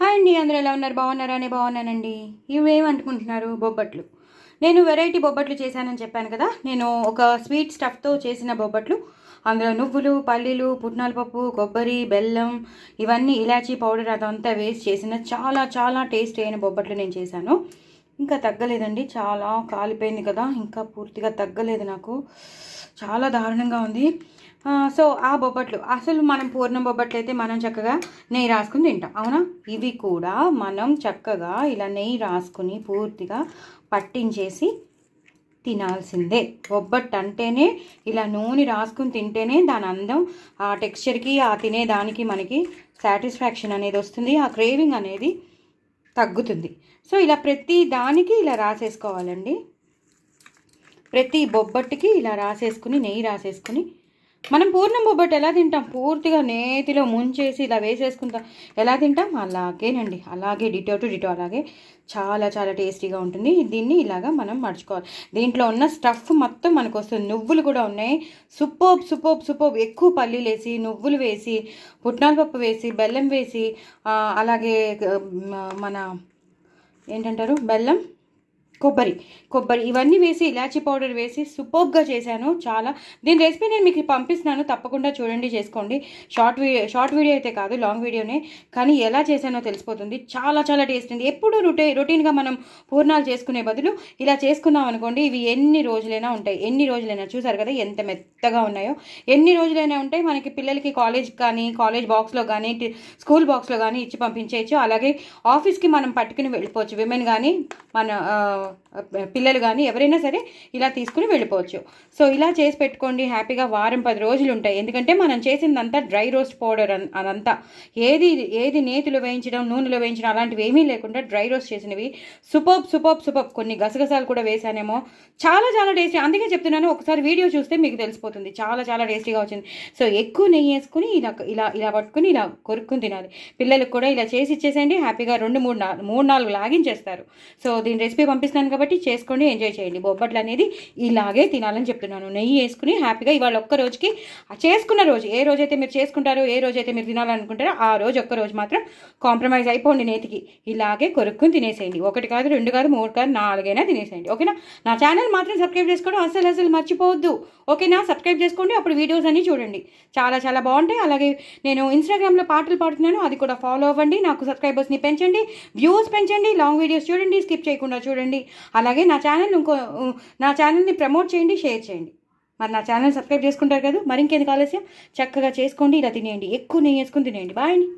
Hi అండి, అందరూ ఎలా ఉన్నారు? బాగున్నారా? అని బాగున్నానండి. ఇవేమనుకుంటున్నారు? బొబ్బట్లు. నేను వెరైటీ బొబ్బట్లు చేశానని చెప్పాను కదా. నేను ఒక స్వీట్ స్టఫ్తో చేసిన బొబ్బట్లు. అందులో నువ్వులు, పల్లీలు, పుట్నాల పప్పు, కొబ్బరి, బెల్లం, ఇవన్నీ ఇలాచీ పౌడర్ అదంతా వేసి చేసిన చాలా చాలా టేస్ట్ అయిన బొబ్బట్లు నేను చేశాను. ఇంకా తగ్గలేదండి, చాలా కాలిపోయింది కదా, ఇంకా పూర్తిగా తగ్గలేదు నాకు, చాలా దారుణంగా ఉంది. సో ఆ బొబ్బట్లు అసలు మనం పూర్ణం బొబ్బట్లు అయితే మనం చక్కగా నెయ్యి రాసుకుని తింటాం, అవునా? ఇవి కూడా మనం చక్కగా ఇలా నెయ్యి రాసుకుని పూర్తిగా పట్టించేసి తినాల్సిందే. బొబ్బట్టు అంటేనే ఇలా నూనె రాసుకుని తింటేనే దాని అందం, ఆ టెక్స్చర్కి, ఆ తినేదానికి మనకి సాటిస్ఫాక్షన్ అనేది వస్తుంది, ఆ క్రేవింగ్ అనేది తగ్గుతుంది. సో ఇలా ప్రతి దానికి ఇలా రాసేసుకోవాలండి. ప్రతి బొబ్బట్టుకి ఇలా రాసేసుకుని నెయ్యి రాసేసుకుని, మనం పూర్ణం బొబ్బట్టు ఎలా తింటాం, పూర్తిగా నేతిలో ముంచేసి ఇలా వేసేసుకుంటాం, ఎలా తింటాం అలాగేనండి, అలాగే డిటో టు డిటో అలాగే చాలా చాలా టేస్టీగా ఉంటుంది. దీన్ని ఇలాగా మనం మడుచుకోవాలి. దీంట్లో ఉన్న స్టఫ్ మొత్తం మనకు వస్తుంది. నువ్వులు కూడా ఉన్నాయి, సూపర్బ్ సూపర్బ్ సూపర్బ్. ఎక్కువ పల్లీలు వేసి, నువ్వులు వేసి, పుట్నాల పప్పు వేసి, బెల్లం వేసి, అలాగే మన ఏంటంటారు, బెల్లం, కొబ్బరి కొబ్బరి ఇవన్నీ వేసి ఇలాచీ పౌడర్ వేసి సూపర్గా చేశాను. చాలా దీని రెసిపీ నేను మీకు పంపిస్తున్నాను, తప్పకుండా చూడండి, చేసుకోండి. షార్ట్ వీడియో అయితే కాదు, లాంగ్ వీడియోనే, కానీ ఎలా చేశానో తెలిసిపోతుంది. చాలా చాలా టేస్ట్ ఉంది. ఎప్పుడు రొటీన్గా మనం పూర్ణాలు చేసుకునే బదులు ఇలా చేసుకున్నాం అనుకోండి, ఇవి ఎన్ని రోజులైనా ఉంటాయి. ఎన్ని రోజులైనా, చూసారు కదా ఎంత మెత్తగా ఉన్నాయో, ఎన్ని రోజులైనా ఉంటాయి. మనకి పిల్లలకి కాలేజ్ కానీ, కాలేజ్ బాక్స్లో కానీ, స్కూల్ బాక్స్లో కానీ ఇచ్చి పంపించేయచ్చు. అలాగే ఆఫీస్కి మనం పట్టుకుని వెళ్ళిపోవచ్చు. విమెన్ కానీ, మన పిల్లలు కానీ ఎవరైనా సరే ఇలా తీసుకుని వెళ్ళిపోవచ్చు. సో ఇలా చేసి పెట్టుకోండి, హ్యాపీగా వారం 10 రోజులు ఉంటాయి. ఎందుకంటే మనం చేసిందంతా డ్రై రోస్ట్ పౌడర్, అదంతా ఏది నేతిలో వేయించడం, నూనెలో వేయించడం అలాంటివి ఏమీ లేకుండా డ్రై రోస్ట్ చేసినవి. సూపర్బ్. కొన్ని గసగసాలు కూడా వేసానేమో, చాలా చాలా టేస్టీ. అందుకే చెప్తున్నాను, ఒకసారి వీడియో చూస్తే మీకు తెలిసిపోతుంది, చాలా చాలా టేస్టీగా వచ్చింది. సో ఎక్కువ నెయ్యి వేసుకుని ఇలా ఇలా ఇలా పట్టుకుని ఇలా కొరుక్కుని తినాలి. పిల్లలకు కూడా ఇలా చేసి ఇచ్చేసేయండి, హ్యాపీగా 2-3-4 లాగించేస్తారు. సో దీని రెసిపీ పంపిస్తాను కాబట్టి చేసుకోండి, ఎంజాయ్ చేయండి. బొబ్బట్లు అనేది ఇలాగే తినాలని చెప్తున్నాను. నెయ్యి వేసుకుని హ్యాపీగా ఇవాళ ఒక్క రోజుకి, చేసుకున్న రోజు ఏ రోజైతే మీరు చేసుకుంటారో, ఏ రోజైతే మీరు తినాలనుకుంటారో ఆ రోజు ఒక్క రోజు మాత్రం కాంప్రమైజ్ అయిపోండి నేతికి. ఇలాగే కొరుక్కుని తినేసేయండి. 1 కాదు, 2 కాదు, 3 కాదు, 4 అయినా తినేసేయండి, ఓకేనా? నా ఛానల్ మాత్రం సబ్స్క్రైబ్ చేసుకోవడం అసలు మర్చిపోవద్దు, ఓకేనా? సబ్స్క్రైబ్ చేసుకోండి, అప్పుడు వీడియోస్ అన్నీ చూడండి, చాలా చాలా బాగుంటాయి. అలాగే నేను ఇన్స్టాగ్రామ్లో పాటలు పాడుతున్నాను, అది కూడా ఫాలో అవ్వండి. నాకు సబ్స్క్రైబర్స్ని పెంచండి, వ్యూస్ పెంచండి, లాంగ్ వీడియోస్ చూడండి, స్కిప్ చేయకుండా చూడండి. అలాగే నా ఛానల్ని ప్రమోట్ చేయండి, షేర్ చేయండి. మరి నా ఛానల్ సబ్స్క్రైబ్ చేసుకుంటారు కదా, మరి ఇంకేందుకు ఆలస్యం, చక్కగా చేసుకోండి, ఇలా తినేయండి, ఎక్కువ నెయ్యి వేసుకుని తినేయండి. బాయ్ అండి.